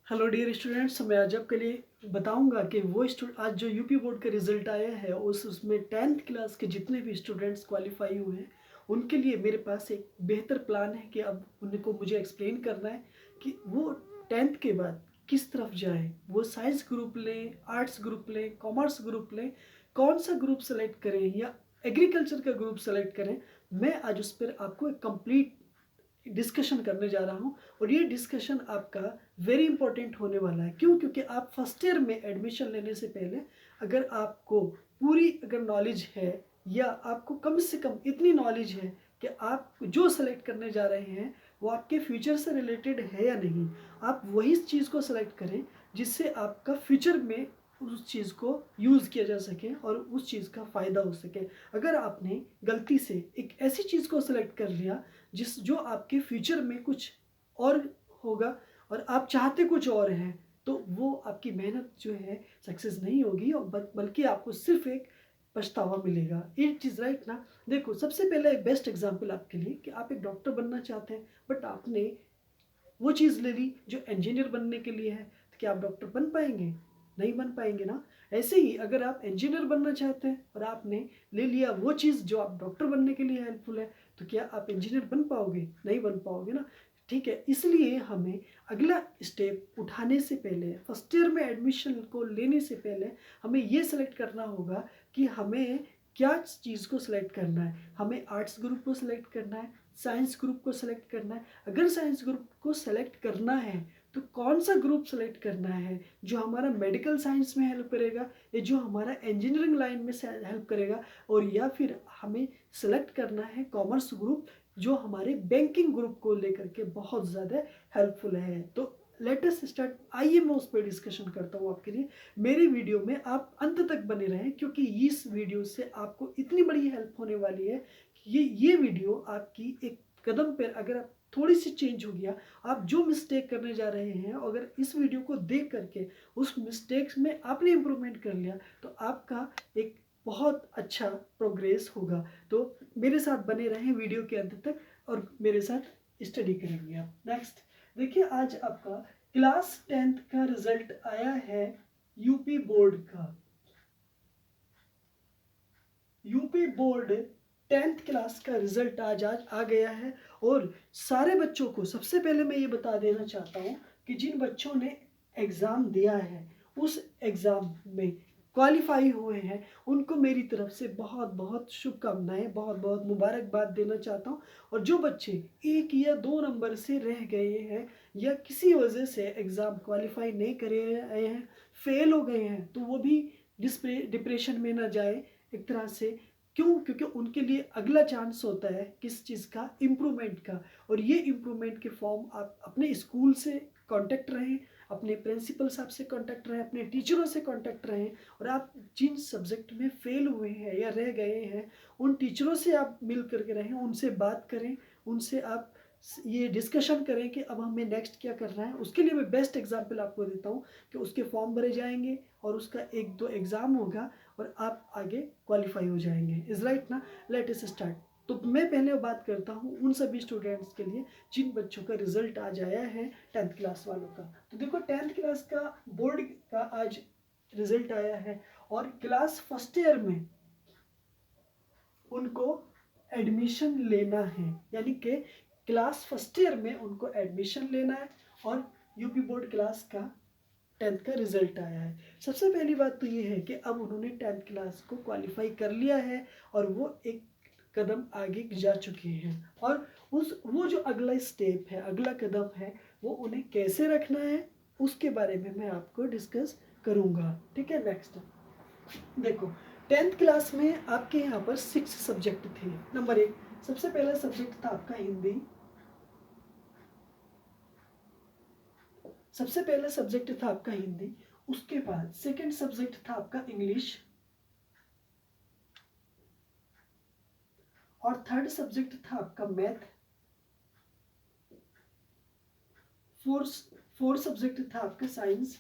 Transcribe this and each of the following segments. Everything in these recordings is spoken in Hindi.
हेलो डियर स्टूडेंट्स, मैं आज आपके लिए बताऊंगा कि वो आज जो यूपी बोर्ड का रिजल्ट आया है उसमें 10th क्लास के जितने भी स्टूडेंट्स क्वालिफाई हुए हैं उनके लिए मेरे पास एक बेहतर प्लान है कि अब उनको मुझे एक्सप्लेन करना है कि वो 10th के बाद किस तरफ जाए। वो साइंस ग्रुप लें, आर्ट्स ग्रुप लें, कॉमर्स ग्रुप लें, कौन सा ग्रुप सेलेक्ट करें या एग्रीकल्चर का ग्रुप सेलेक्ट करें। मैं आज उस पर आपको एक कंप्लीट डिस्कशन करने जा रहा हूँ और ये डिस्कशन आपका वेरी इंपॉर्टेंट होने वाला है। क्यों? क्योंकि आप फर्स्ट ईयर में एडमिशन लेने से पहले अगर आपको पूरी अगर नॉलेज है या आपको कम से कम इतनी नॉलेज है कि आप जो सेलेक्ट करने जा रहे हैं वो आपके फ्यूचर से रिलेटेड है या नहीं, आप वही चीज़ को सेलेक्ट करें जिससे आपका फ्यूचर में उस चीज़ को यूज़ किया जा सके और उस चीज़ का फ़ायदा हो सके। अगर आपने गलती से एक ऐसी चीज़ को सेलेक्ट कर लिया जो आपके फ्यूचर में कुछ और होगा और आप चाहते कुछ और हैं, तो वो आपकी मेहनत जो है सक्सेस नहीं होगी और बल्कि आपको सिर्फ एक पछतावा मिलेगा। एक चीज़ राइट ना। देखो, सबसे पहले एक बेस्ट एग्जांपल आपके लिए कि आप एक डॉक्टर बनना चाहते हैं बट आपने वो चीज़ ले ली जो इंजीनियर बनने के लिए है, तो क्या आप डॉक्टर बन पाएंगे? नहीं बन पाएंगे ना। ऐसे ही अगर आप इंजीनियर बनना चाहते हैं और आपने ले लिया वो चीज़ जो आप डॉक्टर बनने के लिए हेल्पफुल है, तो क्या आप इंजीनियर बन पाओगे? नहीं बन पाओगे ना। ठीक है, इसलिए हमें अगला स्टेप उठाने से पहले, फर्स्ट ईयर में एडमिशन को लेने से पहले हमें ये सेलेक्ट करना होगा कि हमें क्या चीज़ को सिलेक्ट करना है। हमें आर्ट्स ग्रुप को सिलेक्ट करना है, साइंस ग्रुप को सिलेक्ट करना है। अगर साइंस ग्रुप को सेलेक्ट करना है तो कौन सा ग्रुप सेलेक्ट करना है जो हमारा मेडिकल साइंस में हेल्प करेगा या जो हमारा इंजीनियरिंग लाइन में हेल्प करेगा, और या फिर हमें सेलेक्ट करना है कॉमर्स ग्रुप जो हमारे बैंकिंग ग्रुप को लेकर के बहुत ज़्यादा हेल्पफुल है। तो लेटेस्ट स्टार्ट। आइए मैं उस पर डिस्कशन करता हूँ आपके लिए। मेरी वीडियो में आप अंत तक बने रहें क्योंकि इस वीडियो से आपको इतनी बड़ी हेल्प होने वाली है कि ये वीडियो आपकी एक कदम पर अगर आप थोड़ी सी चेंज हो गया, आप जो मिस्टेक करने जा रहे हैं अगर इस वीडियो को देख करके उस मिस्टेक्स में आपने इम्प्रूवमेंट कर लिया तो आपका एक बहुत अच्छा प्रोग्रेस होगा। तो मेरे साथ बने रहें वीडियो के अंत तक और मेरे साथ स्टडी करेंगे आप। नेक्स्ट देखिए, आज आपका क्लास 10th का रिजल्ट आया है यूपी बोर्ड का। यूपी बोर्ड 10th क्लास का रिजल्ट आज आ गया है और सारे बच्चों को सबसे पहले मैं ये बता देना चाहता हूँ कि जिन बच्चों ने एग्ज़ाम दिया है उस एग्ज़ाम में क्वालिफाई हुए हैं उनको मेरी तरफ से बहुत बहुत शुभकामनाएं, बहुत बहुत मुबारकबाद देना चाहता हूँ। और जो बच्चे 1 या 2 नंबर से रह गए हैं या किसी वजह से एग्ज़ाम क्वालिफाई नहीं करे आए हैं, फेल हो गए हैं, तो वो भी डिप्रेशन में ना जाए एक तरह से। क्यों? क्योंकि उनके लिए अगला चांस होता है किस चीज़ का? इम्प्रूवमेंट का। और ये इम्प्रूवमेंट के फॉर्म आप अपने स्कूल से कांटेक्ट रहें, अपने प्रिंसिपल साहब से कांटेक्ट रहें, अपने टीचरों से कांटेक्ट रहें। और आप जिन सब्जेक्ट में फेल हुए हैं या रह गए हैं उन टीचरों से आप मिल करके रहें, उनसे बात करें, उनसे आप ये डिस्कशन करें कि अब हमें नेक्स्ट क्या करना है। उसके लिए मैं बेस्ट एग्जाम्पल आपको देता हूँ कि उसके फॉर्म भरे जाएंगे और उसका 1-2 एग्ज़ाम होगा और आप आगे क्वालिफाई हो जाएंगे। इज राइट ना। Let us start. तो मैं पहले बात करता हूँ उन सभी स्टूडेंट्स के लिए जिन बच्चों का रिजल्ट आज आया है 10th क्लास वालों का। तो देखो, 10th क्लास का बोर्ड का आज रिजल्ट आया है और क्लास फर्स्ट ईयर में उनको एडमिशन लेना है, यानी कि क्लास फर्स्ट ईयर में उनको एडमिशन लेना है और यूपी बोर्ड क्लास का 10th का रिजल्ट आया है। सबसे पहली बात तो ये है कि अब उन्होंने 10th क्लास को क्वालिफाई कर लिया है और वो एक कदम आगे जा चुके हैं और वो जो अगला स्टेप है, अगला कदम है, वो उन्हें कैसे रखना है उसके बारे में मैं आपको डिस्कस करूंगा। ठीक है। नेक्स्ट देखो, 10th क्लास में आपके यहाँ पर 6 सब्जेक्ट थे। नंबर 1, सबसे पहला सब्जेक्ट था आपका हिंदी। सबसे पहला सब्जेक्ट था आपका हिंदी। उसके बाद सेकंड सब्जेक्ट था आपका इंग्लिश और थर्ड सब्जेक्ट था आपका मैथ। फोर्थ सब्जेक्ट था आपका साइंस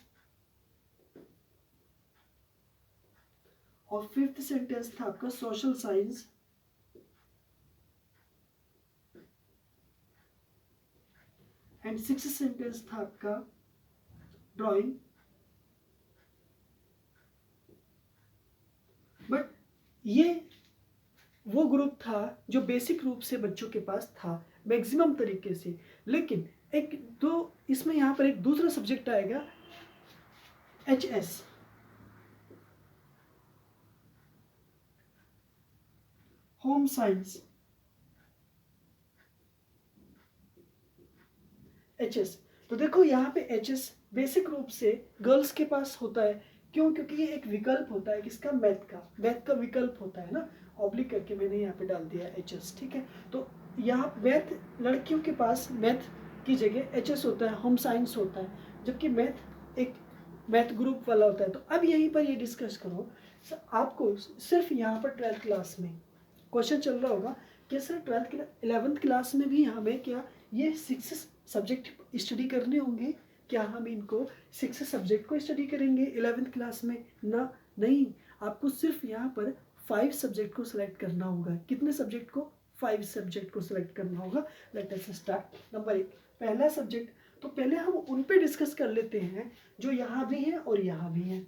और फिफ्थ सेंटेंस था आपका social science and sixth sentence था आपका ड्राइंग, बट ये वो ग्रुप था जो बेसिक रूप से बच्चों के पास था मैक्सिमम तरीके से। लेकिन एक दो इसमें यहाँ पर एक दूसरा सब्जेक्ट आएगा HS, होम साइंस, HS। तो देखो यहाँ पे HS बेसिक रूप से गर्ल्स के पास होता है। क्यों? क्योंकि ये एक विकल्प होता है किसका? मैथ का विकल्प होता है ना, ऑब्लिक करके मैंने यहाँ पे डाल दिया HS, ठीक है। तो यहाँ मैथ लड़कियों के पास मैथ की जगह HS होता है, होम साइंस होता है, जबकि मैथ एक मैथ ग्रुप वाला होता है। तो अब यहीं पर ये डिस्कस करो, आपको सिर्फ यहाँ पर 12th क्लास में क्वेश्चन चल रहा होगा कि सर 11th क्लास में भी हमें क्या ये 6 सब्जेक्ट स्टडी करने होंगे? क्या हम इनको 6 सब्जेक्ट को स्टडी करेंगे 11th क्लास में? ना, नहीं, आपको सिर्फ यहाँ पर 5 सब्जेक्ट को सिलेक्ट करना होगा। कितने सब्जेक्ट को? 5 सब्जेक्ट को सिलेक्ट करना होगा। Let us start. नंबर 1 पहला सब्जेक्ट, तो पहले हम उन पे डिस्कस कर लेते हैं जो यहाँ भी हैं और यहाँ भी हैं।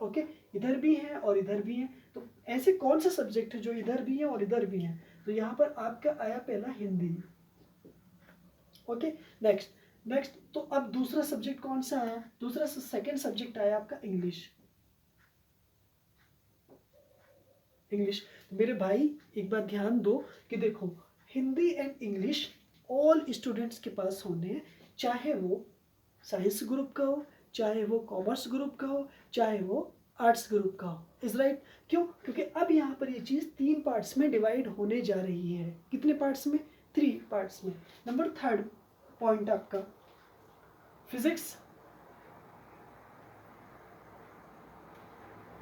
ओके, इधर भी हैं और इधर भी हैं। तो ऐसे कौन सा सब्जेक्ट है जो इधर भी है और इधर भी है? तो यहाँ पर आपका आया पहला हिंदी। ओके, नेक्स्ट तो अब दूसरा सब्जेक्ट कौन सा आया? दूसरा सेकंड सब्जेक्ट आया आपका इंग्लिश। मेरे भाई एक बात ध्यान दो कि देखो, Hindi and English all students के पास होने हैं, चाहे वो साइंस ग्रुप का हो, चाहे वो कॉमर्स ग्रुप का हो, चाहे वो आर्ट्स ग्रुप का हो। Is right? क्यों? क्योंकि अब यहाँ पर ये चीज़ 3 पार्ट्स में डिवाइड होने जा रही है। कितने पार्ट्स में? 3 पार्ट्स में। नंबर 3 पॉइंट आपका फिजिक्स,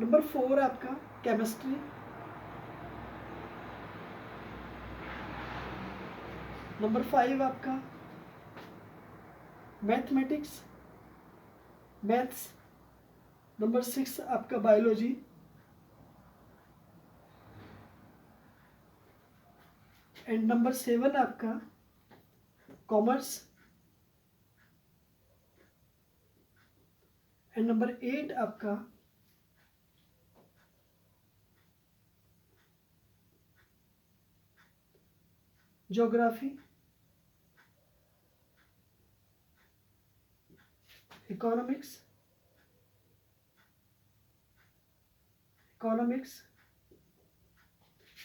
नंबर 4 आपका केमिस्ट्री, नंबर 5 आपका मैथमेटिक्स, मैथ्स, नंबर 6 आपका बायोलॉजी, एंड नंबर 7 आपका कॉमर्स, एंड नंबर 8 आपका geography, economics,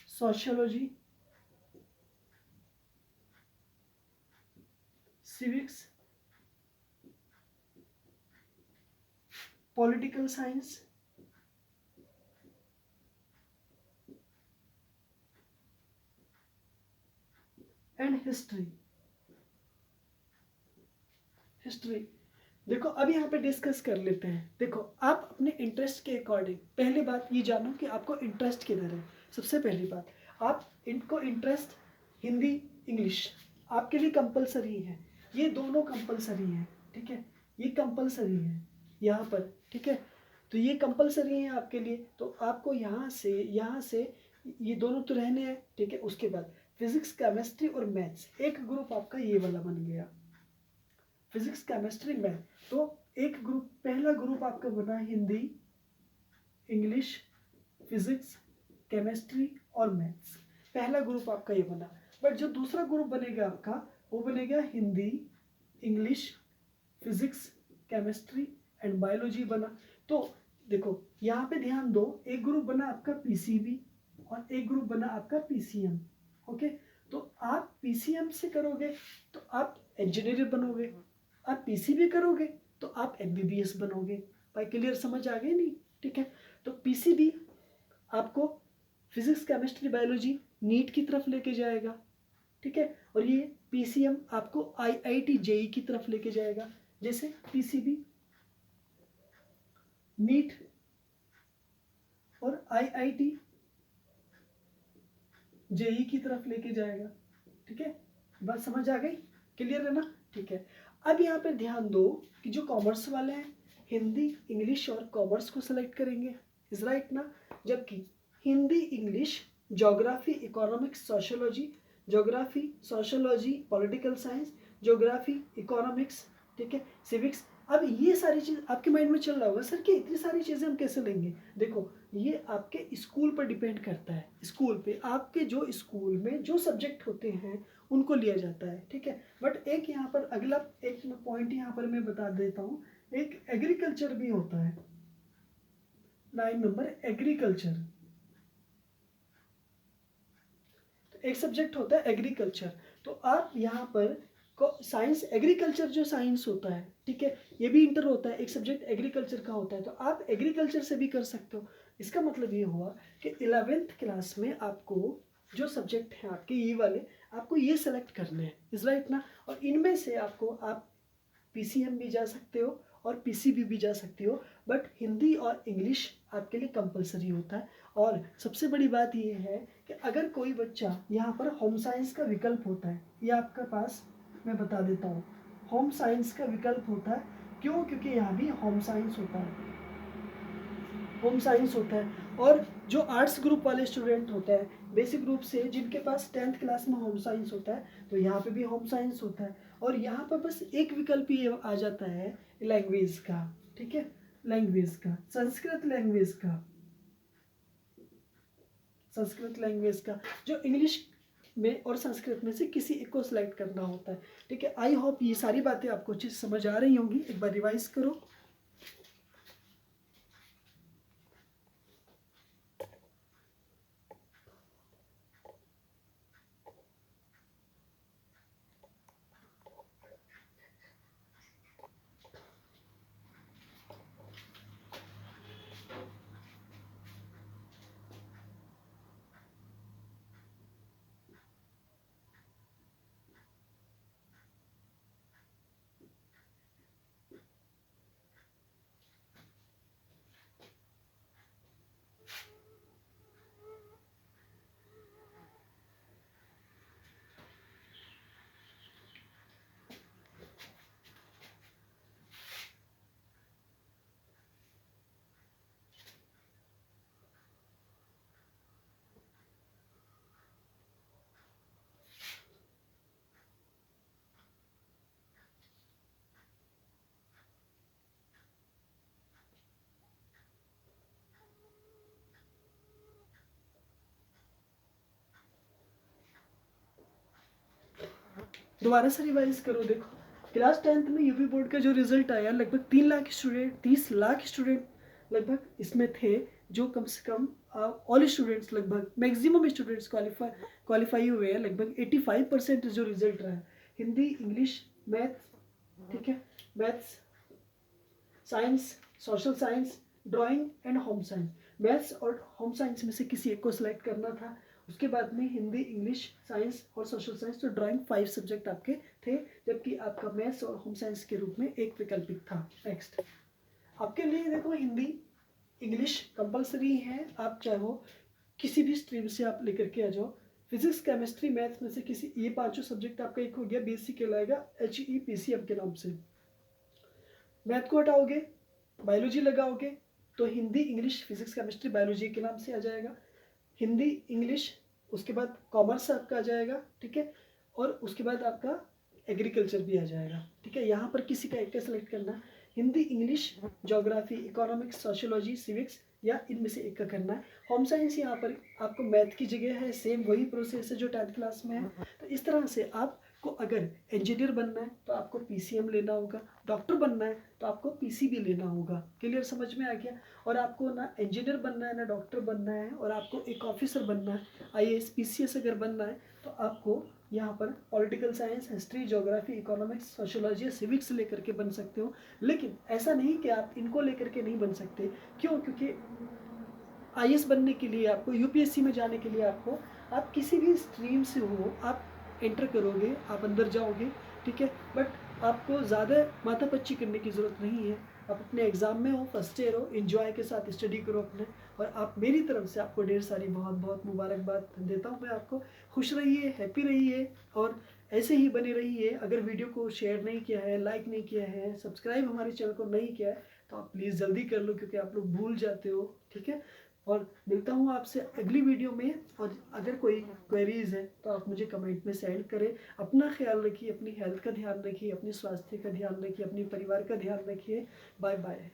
sociology, civics, political science, and history. देखो अब यहाँ पे डिस्कस कर लेते हैं। देखो आप अपने इंटरेस्ट के अकॉर्डिंग, पहली बात ये जानो कि आपको इंटरेस्ट किधर है। सबसे पहली बात, आप इनको इंटरेस्ट हिंदी इंग्लिश आपके लिए कंपलसरी है, ये दोनों कंपलसरी हैं, ठीक है, ये कंपलसरी है यहाँ पर, ठीक है। तो ये कंपलसरी है आपके लिए, तो आपको यहाँ से ये दोनों तो रहने हैं, ठीक है। उसके बाद फिजिक्स केमिस्ट्री और मैथ्स, एक ग्रुप आपका ये वाला बन गया, फिजिक्स केमिस्ट्री मैथ। तो एक ग्रुप, पहला ग्रुप आपका बना हिंदी इंग्लिश फिजिक्स केमिस्ट्री और मैथ्स, पहला ग्रुप आपका ये बना। बट जो दूसरा ग्रुप बनेगा आपका, वो बनेगा Hindi English physics chemistry and biology बना। तो देखो यहाँ पे ध्यान दो, एक ग्रुप बना आपका PCB और एक ग्रुप बना आपका PCM। ओके, तो आप PCM से करोगे तो आप इंजीनियर बनोगे, आप PCB करोगे तो आप MBBS बनोगे। भाई क्लियर, समझ आ गई नहीं? ठीक है। तो PCB आपको फिजिक्स केमिस्ट्री बायोलॉजी नीट की तरफ लेके जाएगा, ठीक है, और ये PCM आपको IIT JEE की तरफ लेके जाएगा। जैसे PCB नीट और IIT JEE की तरफ लेके जाएगा, ठीक है। बात समझ आ गई? क्लियर है ना? ठीक है। अब यहाँ पे ध्यान दो कि जो कॉमर्स वाले हैं हिंदी इंग्लिश और कॉमर्स को सिलेक्ट करेंगे, इज राइट ना। जबकि Hindi English geography economics sociology, geography sociology political science, geography economics ठीक है, सिविक्स। अब ये सारी चीज़ आपके माइंड में चल रहा होगा, सर कि इतनी सारी चीज़ें हम कैसे लेंगे। देखो ये आपके स्कूल पर डिपेंड करता है, स्कूल पे आपके जो स्कूल में जो सब्जेक्ट होते हैं उनको लिया जाता है, ठीक है। बट एक यहाँ पर अगला एक पॉइंट यहाँ पर मैं बता देता हूँ, एक एग्रीकल्चर भी होता है। 9 नंबर एग्रीकल्चर, एक सब्जेक्ट होता है एग्रीकल्चर। तो आप यहाँ पर साइंस एग्रीकल्चर जो साइंस होता है, ठीक है, ये भी इंटर होता है, एक सब्जेक्ट एग्रीकल्चर का होता है, तो आप एग्रीकल्चर से भी कर सकते हो। इसका मतलब ये हुआ कि 11th क्लास में आपको जो सब्जेक्ट हैं आपके ये वाले, आपको ये सेलेक्ट करने हैं, इज राइट ना। और इनमें से आपको आप पीसीएम भी जा सकते हो और पीसीबी भी जा सकते हो, बट हिंदी और इंग्लिश आपके लिए कंपलसरी होता है। और सबसे बड़ी बात ये है कि अगर कोई बच्चा यहाँ पर होम साइंस का विकल्प होता है, ये आपके पास मैं बता देता हूँ, होम साइंस का विकल्प होता है। क्यों? क्योंकि यहाँ भी होम साइंस होता है, होम साइंस होता है। और जो आर्ट्स ग्रुप वाले स्टूडेंट होते हैं बेसिक ग्रुप से, जिनके पास 10th क्लास में होम साइंस होता है, तो यहाँ पे भी होम साइंस होता है। और यहाँ पर बस एक विकल्प ही आ जाता है लैंग्वेज का, ठीक है, लैंग्वेज का, संस्कृत लैंग्वेज का, संस्कृत लैंग्वेज का, जो इंग्लिश में और संस्कृत में से किसी एक को सिलेक्ट करना होता है, ठीक है। आई होप ये सारी बातें आपको अच्छे से समझ आ रही होंगी, एक बार रिवाइज करो। दोबारा से रिवाइज करो। देखो क्लास 10th में यूपी बोर्ड का जो रिजल्ट आया, लगभग 3 लाख स्टूडेंट, 30 लाख स्टूडेंट लगभग इसमें थे, जो कम से कम ऑल स्टूडेंट्स, लगभग मैक्सिमम स्टूडेंट्स क्वालिफाई हुए हैं। लगभग 85% जो रिजल्ट रहा है, हिंदी, इंग्लिश, मैथ, ठीक है, maths, science, social science, drawing and home science. Maths और होम साइंस में से किसी एक को सिलेक्ट करना था। उसके बाद में हिंदी, इंग्लिश, साइंस और सोशल साइंस, तो ड्राइंग 5 सब्जेक्ट आपके थे, जबकि आपका मैथ्स और होम साइंस के रूप में एक वैकल्पिक था। नेक्स्ट आपके लिए देखो, हिंदी, इंग्लिश कंपलसरी है, आप चाहो किसी भी स्ट्रीम से आप लेकर के आ जाओ। फिजिक्स, केमिस्ट्री, मैथ्स में से किसी, ये पांचों सब्जेक्ट आपका एक हो गया, बीएससी कहलाएगा HEPCM के नाम से। मैथ को हटाओगे, बायोलॉजी लगाओगे, तो Hindi, English, physics, chemistry, biology के नाम से आ जाएगा। हिंदी, इंग्लिश, उसके बाद कॉमर्स आपका आ जाएगा, ठीक है, और उसके बाद आपका एग्रीकल्चर भी आ जाएगा, ठीक है। यहाँ पर किसी का एक का सेलेक्ट करना, Hindi, English, geography, economics, sociology, civics, या इनमें से एक का करना है। होम साइंस यहाँ पर आपको मैथ की जगह है, सेम वही प्रोसेस है जो 10th क्लास में है। तो इस तरह से आपको अगर इंजीनियर बनना है तो आपको PCM लेना होगा, डॉक्टर बनना है तो आपको PCB लेना होगा। क्लियर, समझ में आ गया। और आपको ना इंजीनियर बनना है ना डॉक्टर बनना है, और आपको एक ऑफिसर बनना है, IAS PCS अगर बनना है, तो आपको यहाँ पर political science, history, geography, economics, sociology, civics लेकर के बन सकते हो। लेकिन ऐसा नहीं कि आप इनको लेकर के नहीं बन सकते। क्यों? क्योंकि IAS बनने के लिए आपको, UPSC में जाने के लिए आपको, आप किसी भी स्ट्रीम से हो, आप एंटर करोगे, आप अंदर जाओगे, ठीक है। बट आपको ज़्यादा माथापच्ची करने की ज़रूरत नहीं है। आप अपने एग्ज़ाम में हो, फर्स्ट ईयर हो, एंजॉय के साथ स्टडी करो अपने। और आप, मेरी तरफ से आपको ढेर सारी बहुत बहुत मुबारकबाद देता हूँ मैं आपको। खुश रहिए, हैप्पी रहिए, और ऐसे ही बने रहिए। अगर वीडियो को शेयर नहीं किया है, लाइक नहीं किया है, सब्सक्राइब हमारे चैनल को नहीं किया है, तो आप प्लीज़ जल्दी कर लो, क्योंकि आप लोग भूल जाते हो, ठीक है। और मिलता हूँ आपसे अगली वीडियो में। और अगर कोई क्वेरीज है तो आप मुझे कमेंट में सेंड करें। अपना ख्याल रखिए, अपनी हेल्थ का ध्यान रखिए, अपने स्वास्थ्य का ध्यान रखिए, अपने परिवार का ध्यान रखिए। Bye bye.